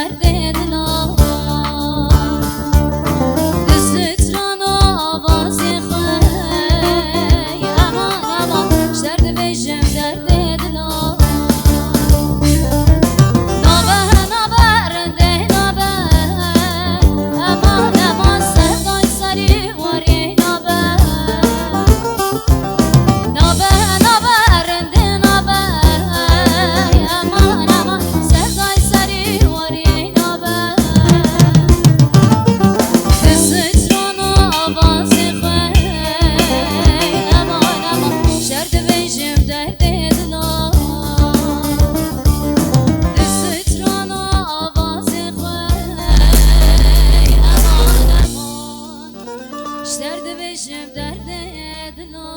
derde dila دستران آوازی خوی امان امان شرد بیشم درد دلا نابه نابه رنده نابه امان امان سردای سری واری نابه نابه نابه رنده نابه امان امان سردای سری واری نابه دستران آوازی خوی امان امان شرد بیشم درد دلا دستران آوازی خوی امان امان شرد بیشم درد دلا